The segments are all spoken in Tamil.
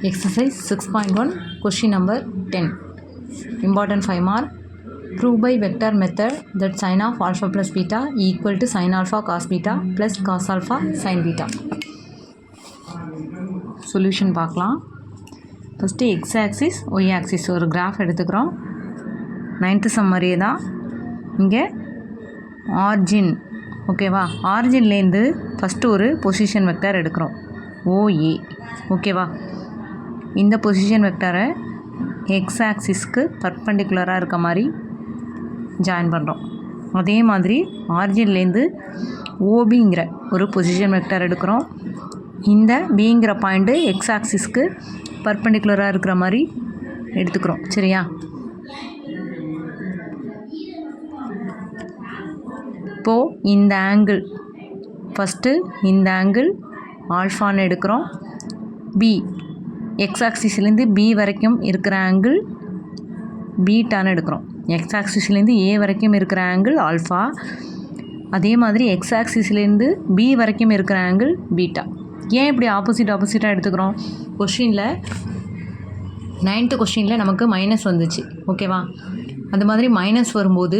Exercise 6.1 question number 10. Important 5 mark. Prove by vector method that sin of alpha plus beta equal to sin alpha cos beta plus cos alpha sin beta. Solution பார்க்கலாம். First x axis y axis ஒரு graph எடுத்துக்கிறோம். 9th sum மாதிரியே தான் இங்கே origin ஓகேவா, ஆரிஜின்லேருந்து ஃபஸ்ட்டு ஒரு பொசிஷன் வெக்டர் எடுக்கிறோம் OA ஓகேவா. இந்த பொசிஷன் வெக்டரை எக்ஸ் ஆக்சிஸ்க்கு பர்பெண்டிகுலராக இருக்க மாதிரி ஜாயின் பண்ணுறோம். அதே மாதிரி ஆரிஜின்லேருந்து ஓபிங்கிற ஒரு பொசிஷன் வெக்டர் எடுக்கிறோம். இந்த பிங்கிற பாயிண்ட்டு எக்ஸ் ஆக்சிஸ்க்கு பர்பெண்டிகுலராக இருக்கிற மாதிரி எடுத்துக்கிறோம். சரியா? இப்போது இந்த ஆங்கிள் ஃபஸ்ட்டு இந்த ஆங்கிள் ஆல்ஃபான்னு எடுக்கிறோம். பி எக்ஸ் ஆக்சிஸ்லேருந்து பி வரைக்கும் இருக்கிற ஆங்கிள் பீட்டான்னு எடுக்கிறோம். எக்ஸ் ஆக்சிஸ்லேருந்து ஏ வரைக்கும் இருக்கிற ஆங்கிள் ஆல்ஃபா. அதே மாதிரி எக்ஸ் ஆக்சிஸ்லேருந்து பி வரைக்கும் இருக்கிற ஆங்கிள் பீட்டா. ஏன் இப்படி ஆப்போசிட்டாக எடுத்துக்கிறோம்? கொஷினில் 9th கொஷினில் நமக்கு மைனஸ் வந்துச்சு ஓகேவா. அந்த மாதிரி மைனஸ் வரும்போது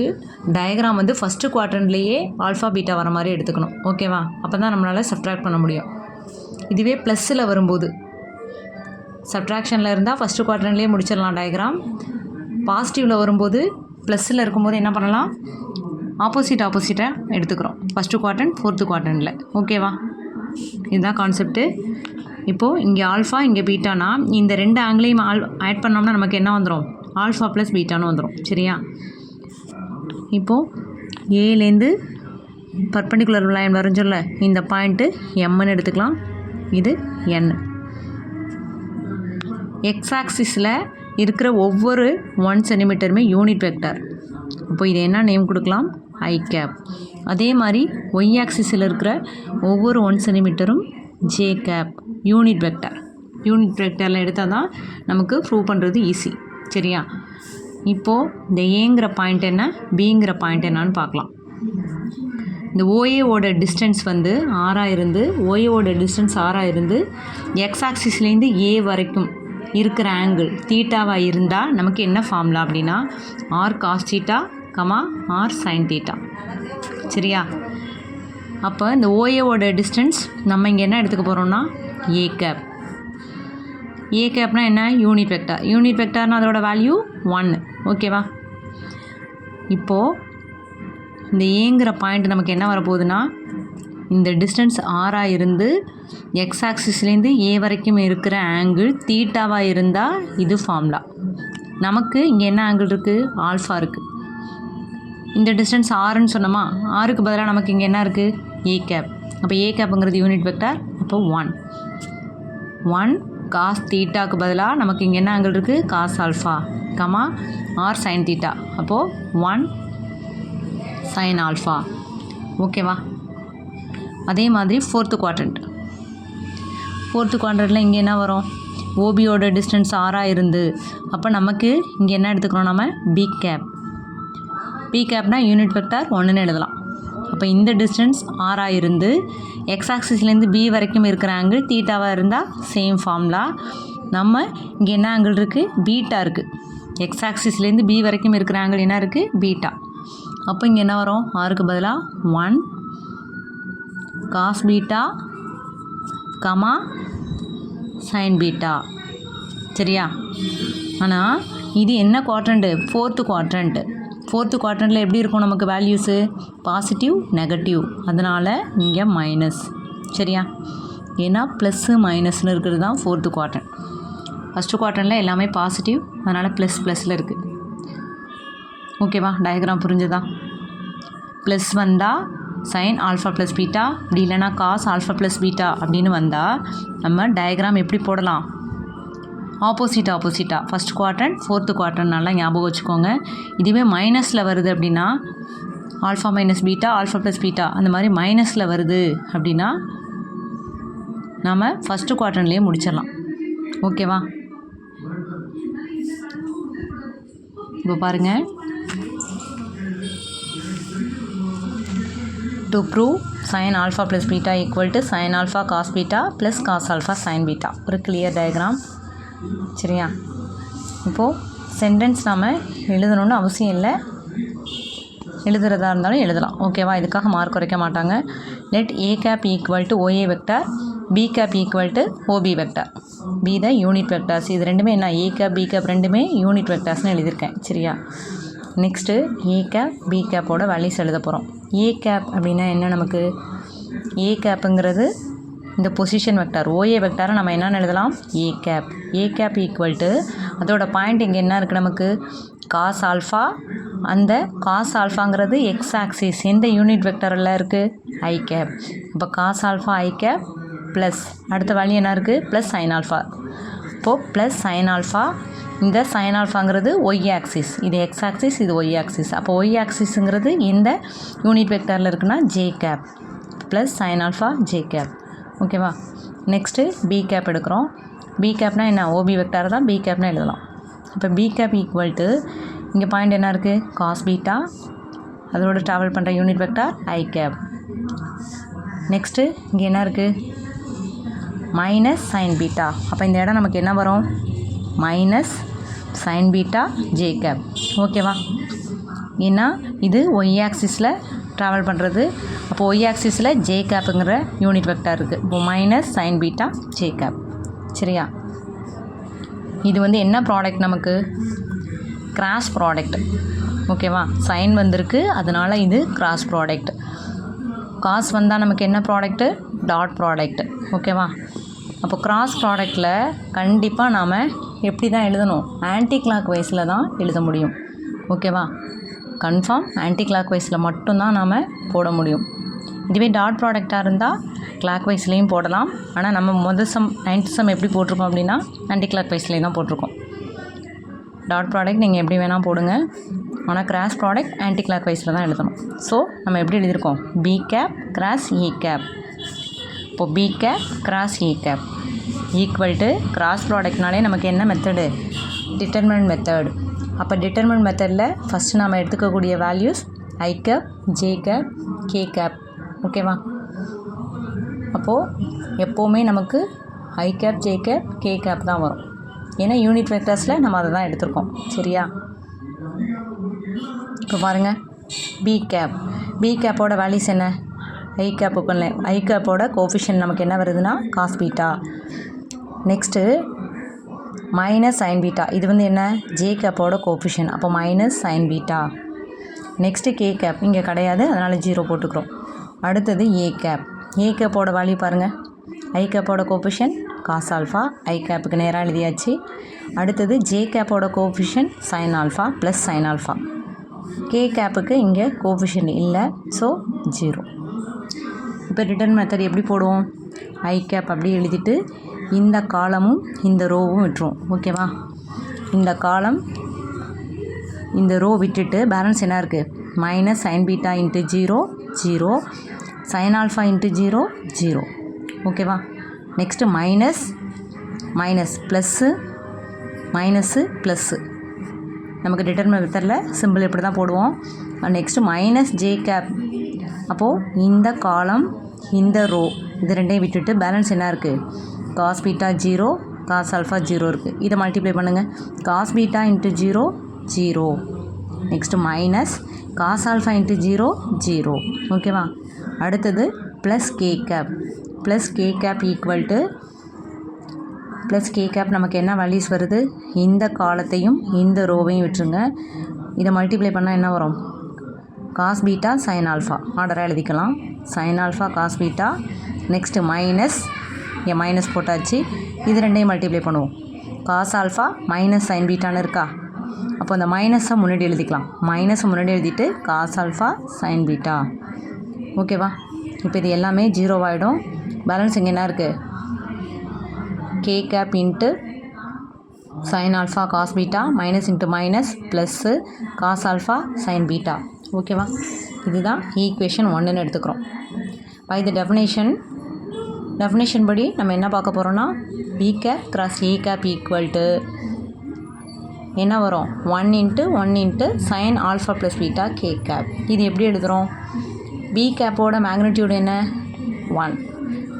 டயக்ராம் வந்து ஃபஸ்ட்டு குவாட்ரண்ட்லேயே ஆல்ஃபா பீட்டா வர மாதிரி எடுத்துக்கணும் ஓகேவா. அப்போ தான் நம்மளால் சப்ட்ராக்ட் பண்ண முடியும். இதுவே ப்ளஸ்ஸில் வரும்போது சப்ட்ராக்ஷனில் இருந்தால் ஃபஸ்ட்டு குவாட்ரண்ட்லேயே முடிச்சிடலாம் டயக்ராம். பாசிட்டிவில் வரும்போது ப்ளஸ்ஸில் இருக்கும்போது என்ன பண்ணலாம், ஆப்போசிட்டாக எடுத்துக்கிறோம். ஃபஸ்ட்டு குவாட்ரண்ட் 4th குவாட்ரண்டில் ஓகேவா. இதுதான் கான்செப்ட்டு. இப்போது இங்கே ஆல்ஃபா இங்கே பீட்டானா இந்த ரெண்டு ஆங்கிளையும் ஆட் பண்ணோம்னா நமக்கு என்ன வந்துடும், ஆல்ஃபா ப்ளஸ் பீட்டான்னு வந்துடும். சரியா? இப்போது ஏலேருந்து பர்பெண்டிகுலர் லைன் வரைஞ்சோம்ல, இந்த பாயிண்ட்டு எம்ன்னு எடுத்துக்கலாம். இது என். எக்ஸ் ஆக்சிஸில் இருக்கிற ஒவ்வொரு 1 சென்டிமீட்டருமே யூனிட் வெக்டர். அப்போ இது என்ன நேம் கொடுக்கலாம், ஐ கேப். அதே மாதிரி ஒய் ஆக்சிஸில் இருக்கிற ஒவ்வொரு 1 சென்டிமீட்டரும் J cap unit vector. Unit வெக்டரில் எடுத்தால் தான் நமக்கு ப்ரூவ் பண்ணுறது ஈஸி. சரியா? இப்போது இந்த ஏங்கிற பாயிண்ட் என்ன, பிங்கிற பாயிண்ட் என்னன்னு பார்க்கலாம். இந்த ஓஏவோட டிஸ்டன்ஸ் வந்து 6 இருந்து ஓஏவோட டிஸ்டன்ஸ் 6 இருந்து எக்ஸ் ஆக்சிஸ்லேருந்து ஏ வரைக்கும் இருக்கிற ஆங்கிள் தீட்டாவாக இருந்தால் நமக்கு என்ன ஃபார்முலா அப்படின்னா R cos theta R sin theta. சரியா? அப்போ இந்த ஓஏவோட டிஸ்டன்ஸ் நம்ம இங்கே என்ன எடுத்துக்க போகிறோம்னா ஏ கேப். ஏ கேப்னால் என்ன, யூனிட் வெக்டார். யூனிட் வெக்டார்னால் அதோட வேல்யூ 1 ஓகேவா. இப்போது இந்த ஏங்கிற பாயிண்ட் நமக்கு என்ன வரப்போகுதுன்னா இந்த டிஸ்டன்ஸ் 6 இருந்து எக்ஸ் ஆக்சிஸ்லேருந்து ஏ வரைக்கும் இருக்கிற ஆங்கிள் தீட்டாவாக இருந்தால் இது ஃபார்முலா. நமக்கு இங்கே என்ன ஆங்கிள் இருக்குது, ஆல்ஃபா இருக்குது. இந்த டிஸ்டன்ஸ் 6ன்னு சொன்னோமா, 6க்கு பதிலாக நமக்கு இங்கே என்ன இருக்குது, ஏ கேப். அப்போ ஏ கேப்புங்கிறது யூனிட் வெக்டார். அப்போ 1 காஸ் தீட்டாவுக்கு பதிலாக நமக்கு இங்கே என்ன ஆங்கிள் இருக்குது, cos alpha R sin theta. அப்போது 1 சைன் ஆல்ஃபா ஓகேவா. அதே மாதிரி 4th குவாட்ரண்ட்டில் இங்கே என்ன வரும், ஓபியோட டிஸ்டன்ஸ் 6 இருந்து அப்போ நமக்கு இங்கே என்ன எடுத்துக்கிறோம், நம்ம பி கேப். பி கேப்னால் யூனிட் வெக்டார் 1ன்னு எழுதலாம். அப்போ இந்த டிஸ்டன்ஸ் 6 இருந்து எக்ஸ் ஆக்சிஸ்லேருந்து பி வரைக்கும் இருக்கிற ஆங்கிள் தீட்டாவாக இருந்தால் சேம் ஃபார்முலா. நம்ம இங்கே என்ன ஆங்கிள் இருக்குது, பீட்டா இருக்குது. எக்ஸ் ஆக்சிஸ்லேருந்து பி வரைக்கும் இருக்கிற ஆங்கிள் என்ன இருக்குது, பீட்டா. அப்போ இங்கே என்ன வரும், ஆருக்கு பதிலாக 1 காஸ் பீட்டா சைன் பீட்டா. சரியா? ஆனால் இது என்ன குவாட்ரண்ட்டு, 4th குவாட்ரண்ட்டில் எப்படி இருக்கும் நமக்கு வேல்யூஸு, பாசிட்டிவ் நெகட்டிவ். அதனால் இங்கே மைனஸ். சரியா? ஏன்னா ப்ளஸ்ஸு மைனஸ்னு இருக்கிறது தான் 4th குவாட்ரண்ட். ஃபஸ்ட்டு குவாட்ரண்ட்டில் எல்லாமே பாசிட்டிவ், அதனால் ப்ளஸில் இருக்குது ஓகேவா. டயக்ராம் புரிஞ்சுதா? ப்ளஸ் வந்தால் சைன் ஆல்ஃபா ப்ளஸ் பீட்டா, அப்படி இல்லைனா காஸ் ஆல்ஃபா ப்ளஸ் பீட்டா அப்படின்னு வந்தால் நம்ம டயக்ராம் எப்படி போடலாம், ஆப்போசிட்டாக ஃபஸ்ட் குவாட்ரண்ட் 4th குவாட்ரண்ட் நல்லா ஞாபகம் வச்சுக்கோங்க. இதுவே மைனஸில் வருது அப்படின்னா alpha minus beta, alpha plus beta அந்த மாதிரி மைனஸில் வருது அப்படின்னா நம்ம ஃபஸ்ட்டு குவாட்ரண்ட்லேயே முடிச்சிடலாம் ஓகேவா. இப்போ பாருங்கள், to prove sin alpha plus beta equal to sin alpha cos beta plus cos alpha sin beta. ஒரு clear diagram. சரியா? இப்போது சென்டென்ஸ் நாம் எழுதணும்னு அவசியம் இல்லை, எழுதுறதா இருந்தாலும் எழுதலாம். ஓகேவா? இதுக்காக மார்க் குறைக்க மாட்டாங்க. Let A cap equal to OA vector, B cap equal to OB vector, be the unit vectors. இது ரெண்டுமே என்ன, ஏ கேப் பி கேப் ரெண்டுமே யூனிட் வெக்டார்ஸ்னு எழுதியிருக்கேன். சரியா? நெக்ஸ்ட்டு ஏ கேப் பி கேப்போட வேல்யூஸ் எழுத போகிறோம். ஏ கேப் அப்படின்னா என்ன, நமக்கு ஏ கேப்புங்கிறது இந்த பொசிஷன் வெக்டார். ஓஏ வெக்டாரை நம்ம என்னென்னு எழுதலாம், A cap. A cap equal to அதோட பாயிண்ட் இங்கே என்ன இருக்குது நமக்கு, காஸ் ஆல்ஃபா. அந்த காஸ் ஆல்ஃபாங்கிறது எக்ஸ் ஆக்சிஸ் எந்த யூனிட் வெக்டரில் இருக்குது, ஐ கேப். இப்போ cos alpha I cap plus அடுத்த வேல்யூ என்ன இருக்குது, ப்ளஸ் சைன் ஆல்ஃபா. இப்போது ப்ளஸ் சைன் ஆல்ஃபா, இந்த சைன் ஆல்ஃபாங்கிறது ஒய் ஆக்சிஸ், இது எக்ஸ் ஆக்சிஸ், இது ஒய் ஆக்சிஸ். அப்போ ஒய் ஆக்சிஸுங்கிறது எந்த யூனிட் வெக்டரில் இருக்குன்னா J cap, plus sine alpha J cap. ஓகேவா? நெக்ஸ்ட்டு பி கேப் எடுக்கிறோம். பி கேப்னா என்ன, ஓபி வெக்டார் தான் பி கேப்னா எழுதலாம். இப்போ பி கேப் ஈக்குவல் டு இங்கே பாயிண்ட் என்ன இருக்குது, காஸ் பீட்டா, அதோட ட்ராவல் பண்ணுற யூனிட் வெக்டார் ஐ கேப். நெக்ஸ்ட்டு இங்கே என்ன இருக்குது, மைனஸ் சைன் பீட்டா. அப்போ இந்த இடம் நமக்கு என்ன வரும், minus sin beta J cap. ஓகேவா? ஏன்னா இது ஒய் ஆக்சிஸில் ட்ராவல் பண்ணுறது. அப்போ ஒய் ஆக்சிஸில் ஜே கேப்புங்கிற யூனிட் வெக்டார் இருக்குது. இப்போ minus sin beta J cap. சரியா? இது வந்து என்ன ப்ராடக்ட், நமக்கு கிராஸ் ப்ராடக்ட். ஓகேவா? சைன் வந்திருக்கு, அதனால் இது கிராஸ் ப்ராடக்ட். காஸ் வந்தால் நமக்கு என்ன ப்ராடக்ட்டு, டாட் ப்ராடக்ட். ஓகேவா? அப்போ கிராஸ் ப்ராடக்டில் கண்டிப்பாக நாம் எப்படி தான் எழுதணும், ஆன்டி கிளாக் வைஸில் தான் எழுத முடியும். ஓகேவா? கன்ஃபார்ம் ஆன்டி கிளாக் வைஸில் மட்டும்தான் நாம் போட முடியும். இதுவே டாட் ப்ராடக்டாக இருந்தால் கிளாக் வைஸ்லேயும் போடலாம். ஆனால் நம்ம முதல் சம் 9th சம் எப்படி போட்டிருக்கோம் அப்படின்னா ஆன்டி கிளாக் வைஸ்லேயும் தான் போட்டிருக்கோம். டாட் ப்ராடக்ட் நீங்கள் எப்படி வேணால் போடுங்க, ஆனால் கிராஸ் ப்ராடக்ட் ஆன்டி கிளாக் வைஸில் தான் எழுதணும். ஸோ நம்ம எப்படி எழுதியிருக்கோம், B cap cross E cap. இப்போது B cap cross E cap equal to cross ப்ராடக்ட்னாலே நமக்கு என்ன மெத்தடு, டிட்டர்மினன்ட் மெத்தட். அப்போ டிட்டர்மினன்ட் மெத்தடில் ஃபஸ்ட்டு நம்ம எடுத்துக்கக்கூடிய values I cap, J cap, K cap. ஓகேவா? அப்போது எப்போவுமே நமக்கு I cap, J cap, K cap தான் வரும். ஏன்னா யூனிட் வெக்டர்ஸில் நம்ம அதை தான் எடுத்திருக்கோம். சரியா? இப்போ பாருங்கள், பி கேப். பி கேப்போட வேல்யூஸ் என்ன, ஐ கேப்புக்கு ஐ கேப்போட கோஃபிஷியன்ட் நமக்கு என்ன வருதுன்னா cos beta. Next minus sin beta, இது வந்து என்ன, ஜே கேப்போட கோஃபிஷியன்ட். அப்போ minus sin beta. Next K cap இங்கே கிடையாது, அதனால் 0 போட்டுக்கிறோம். அடுத்தது ஏ கேப். ஏ கேப்போட வேல்யூ பாருங்கள், ஐ கேப்போட கோஃபிஷியன்ட் காஸ் ஆல்ஃபா, ஐ கேப்புக்கு நேராக எழுதியாச்சு. அடுத்தது ஜே கேப்போட coefficient sine alpha plus sine alpha. K கேப்புக்கு இங்கே கோஃபிஷியன்ட் இல்லை, ஸோ 0. இப்போ ரிட்டர்ன் மெத்தட் எப்படி போடுவோம், ஐ கேப் அப்படியே எழுதிட்டு இந்த காலமும் இந்த ரோவும் விட்டுருவோம். ஓகேவா? இந்த காலம் இந்த ரோ விட்டுட்டு பேலன்ஸ் என்ன இருக்குது, minus sin beta into 0 0, sin alpha into 0 0. ஓகேவா? Next minus minus plus minus plus. நமக்கு டிட்டர்மினன்ட் மெத்தடில் சிம்பிள் இப்படி தான் போடுவோம். Next minus J cap. அப்போது இந்த காலம் இந்த ரோ இது ரெண்டையும் விட்டுட்டு பேலன்ஸ் என்ன இருக்குது, காஸ் பீட்டா 0, காஸ் ஆல்ஃபா 0 இருக்குது. இதை மல்டிப்ளை பண்ணுங்கள், cos beta into 0 0. Next minus cos alpha into 0 0. ஓகேவா? அடுத்தது plus K cap. Plus K cap equal to plus K cap நமக்கு என்ன வேல்யூஸ் வருது, இந்த காலத்தையும் இந்த ரோவையும் விட்டுருங்க. இதை மல்டிப்ளை பண்ணால் என்ன வரும், காஸ் பீட்டா சைன் ஆல்ஃபா. ஆர்டராக எழுதிக்கலாம், sin alpha cos beta. Next minus, இங்கே மைனஸ் போட்டாச்சு. இது ரெண்டையும் மல்டிப்ளை பண்ணுவோம், காஸ் ஆல்ஃபா மைனஸ் சைன் பீட்டான்னு இருக்கா. அப்போ அந்த மைனஸை முன்னாடி எழுதிக்கலாம், மைனஸை முன்னாடி எழுதிட்டு காஸ் ஆல்ஃபா சைன் பீட்டா. ஓகேவா? இப்போ இது எல்லாமே 0 ஆகிடும். பேலன்ஸ் இங்கே என்ன இருக்குது, K cap into sin alpha cos beta minus into minus plus cos alpha sign beta. ஓகேவா? இதுதான் ஈக்குவேஷன் 1ன்னு எடுத்துக்கிறோம். பை த டெஃபினேஷன் படி நம்ம என்ன பார்க்க போகிறோன்னா, B cap cross A cap equal to என்ன வரும், 1 into 1 into sin alpha plus beta K cap. இது எப்படி எழுதுகிறோம், பி கேப்போட மேக்னிடியூட் என்ன 1,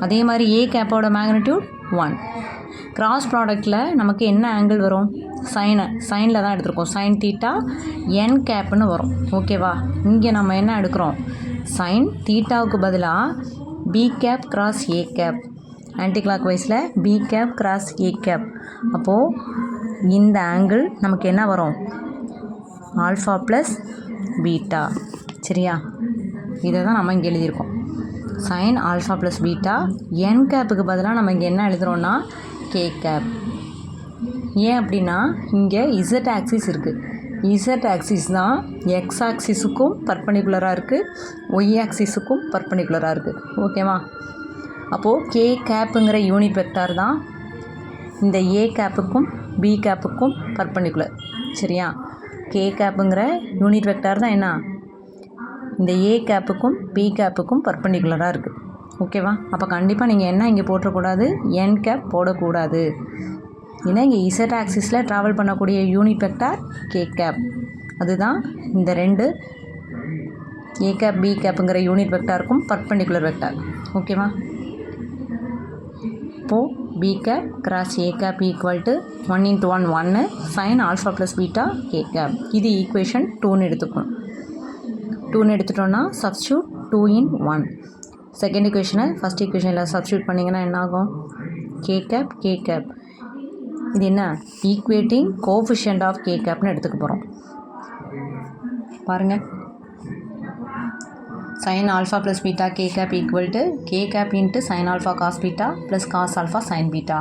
அதே மாதிரி ஏ கேப்போட மேக்னிடியூட் 1. கிராஸ் ப்ராடக்ட்டில் நமக்கு என்ன ஆங்கிள் வரும்? சைனில் தான் எடுத்திருக்கோம். சைன் தீட்டா என் கேப்னு வரும். ஓகேவா? இங்கே நம்ம என்ன எடுக்கிறோம்? சைன் தீட்டாவுக்கு பதிலாக B cap cross A cap, anti clock வைஸில் B cap cross A cap. அப்போது இந்த ஆங்கிள் நமக்கு என்ன வரும்? Alpha plus beta. சரியா? இதை தான் நம்ம இங்கே எழுதியிருக்கோம். Sine alpha plus beta. N கேப்புக்கு பதிலாக நம்ம இங்கே என்ன எழுதுகிறோன்னா கே கேப். ஏன் அப்படின்னா இங்கே இசட் ஆக்சிஸ் இருக்குது. இசட் ஆக்சிஸ் தான் எக்ஸ் ஆக்சிஸுக்கும் பர்பண்டிகுலராக இருக்குது, ஒய் ஆக்சிஸுக்கும் பர்பண்டிகுலராக இருக்குது. ஓகேவா? அப்போது கே கேப்புங்கிற யூனிட் வெக்டார் தான் இந்த ஏ கேப்புக்கும் பி கேப்புக்கும் பர்பண்டிகுலர். சரியா? கே கேப்புங்கிற யூனிட் வெக்டார் தான் என்ன? இந்த ஏ கேப்புக்கும் பி கேப்புக்கும் பர்பண்டிகுலராக இருக்குது. ஓகேவா? அப்போ கண்டிப்பாக நீங்கள் என்ன இங்கே போட்டக்கூடாது? என் கேப் போடக்கூடாது. ஏன்னா இங்கே இசட் ஆக்சிஸில் ட்ராவல் பண்ணக்கூடிய யூனிட் வெக்டார் கே கேப். அதுதான் இந்த ரெண்டு ஏ கேப் பி கேப்புங்கிற யூனிட் வெக்டாருக்கும் பர்பண்டிகுலர் வெக்டார். ஓகேவா? இப்போது B cap cross A cap equal to 1 × 1 1 sine alpha plus beta K cap. இது ஈக்குவேஷன் 2ன்னு எடுத்துக்கணும். 2ன்னு எடுத்துட்டோன்னா சப்ஸ்டியூட் 2 in 1. செகண்ட் ஈக்குவேஷனை ஃபஸ்ட் ஈக்குவேஷனில் சப்ஸ்டியூட் பண்ணிங்கன்னா என்ன ஆகும்? K cap K cap. இது என்ன? ஈக்குவேட்டிங் கோஎஃபிஷியன்ட் ஆஃப் கே கேப்னு எடுத்துக்க போகிறோம். பாருங்கள், sin alpha plus beta k cap equal to k cap into sin alpha cos beta plus cos alpha sin beta.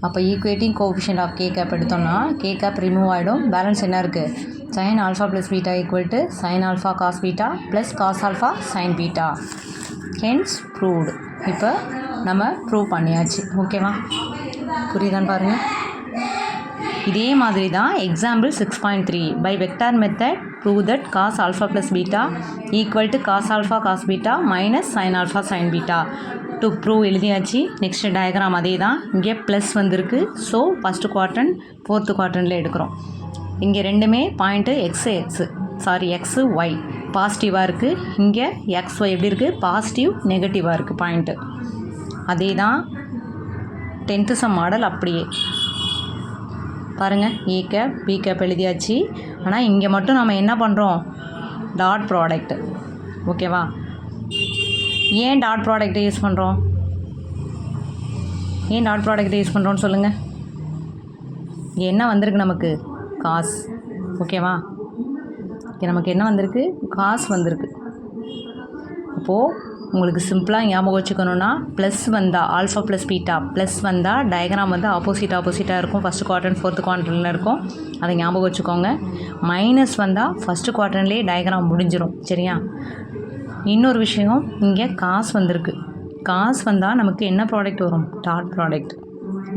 அப்போ equating coefficient of K cap எடுத்தோம்னா கே கேப் ரிமூவ் ஆகிடும். பேலன்ஸ் என்ன இருக்குது? sin alpha plus beta equal to sin alpha cos beta plus cos alpha sin beta. hence proved. இப்போ நம்ம ப்ரூவ் பண்ணியாச்சு. ஓகேவா? புரியுதான்னு பாருங்கள். இதே மாதிரி தான் example 6.3 by vector method prove that cos alpha plus beta equal to cos alpha cos beta minus sign alpha sign beta. To prove எழுதியாச்சு. நெக்ஸ்ட் டயக்ராம் அதே தான். இங்கே ப்ளஸ் வந்திருக்கு. ஸோ ஃபஸ்ட்டு குவாட்ரண்ட் ஃபோர்த்து குவாட்ரண்டில் எடுக்கிறோம். இங்கே ரெண்டுமே பாயிண்ட்டு எக்ஸு ஒய் பாசிட்டிவாக இருக்குது. இங்கே எக்ஸ் ஒய் எப்படி இருக்குது? பாசிட்டிவ் நெகட்டிவாக இருக்குது பாயிண்ட்டு. அதே தான் 10th சம் மாடல் அப்படியே பாருங்கள். ஏ கேப் பி கேப் எழுதியாச்சு. ஆனால் இங்கே மட்டும் நம்ம என்ன பண்ணுறோம்? Dot product. ஓகேவா? ஏன் டாட் ப்ராடக்ட்டை யூஸ் பண்ணுறோம்? சொல்லுங்கள். இங்கே என்ன வந்திருக்கு நமக்கு? காஸ். ஓகேவா? இங்கே நமக்கு என்ன வந்திருக்கு? காஸ் வந்திருக்கு. அப்போது உங்களுக்கு சிம்பிளாக ஞாபகம் வச்சுக்கணுன்னா ப்ளஸ் வந்தால் ஆல்ஃபா ப்ளஸ் பீட்டா ப்ளஸ் வந்தால் டயக்ராம் வந்து ஆப்போசிட்டாக இருக்கும். ஃபஸ்ட்டு குவாட்ரண்ட் ஃபோர்த்து குவாட்ரண்டில் இருக்கும். அதை ஞாபகம் வச்சுக்கோங்க. மைனஸ் வந்தால் ஃபஸ்ட்டு குவாட்ரண்ட்லேயே டயக்ராம் முடிஞ்சிடும். சரியா? இன்னொரு விஷயம், இங்கே காசு வந்திருக்கு. காசு வந்தால் நமக்கு என்ன ப்ராடக்ட் வரும்? Dot product.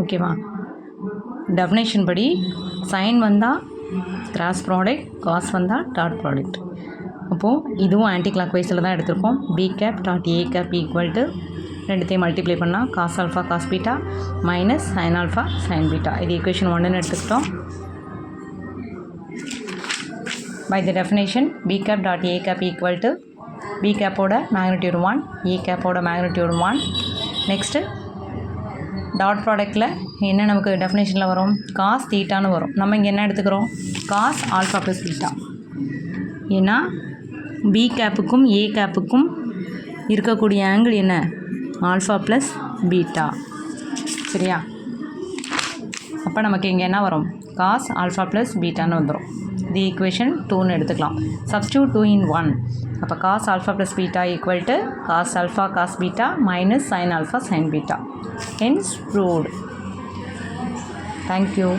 ஓகேவா? டெஃபினேஷன் படி சைன் வந்தால் கிராஸ் ப்ராடக்ட், காஸ் வந்தால் டாட் ப்ராடக்ட். அப்போது இதுவும் ஆன்டி கிளாக் வைஸில் தான் எடுத்திருக்கோம். B cap dot A cap equal to ரெண்டுத்தையும் மல்டிப்ளை பண்ணால் cos alpha cos beta minus sign alpha sign beta. இது ஈக்குவேஷன் 1ன்னு எடுத்துக்கிட்டோம். By the definition B cap dot A cap equal to B கேப்போட மேக்னிடியூட் 1, ஏ கேப்போட மேக்னிடியூட் 1. நெக்ஸ்ட்டு டாட் ப்ராடக்டில் என்ன நமக்கு டெஃபினேஷனில் வரும்? காஸ் தீட்டான்னு வரும். நம்ம இங்கே என்ன எடுத்துக்கிறோம்? Cos alpha plus beta. ஏன்னா பி கேப்புக்கும் ஏ கேப்புக்கும் இருக்கக்கூடிய ஆங்கிள் என்ன? Alpha plus beta. சரியா? அப்போ நமக்கு இங்கே என்ன வரும்? காஸ் ஆல்ஃபா ப்ளஸ் பீட்டான்னு வந்துடும். இது ஈக்குவேஷன் 2ன்னு எடுத்துக்கலாம். Substitute 2 in 1. அப்போ cos alpha plus beta equal to cos alpha cos beta minus sign alpha sign beta. Hence proved. Thank you.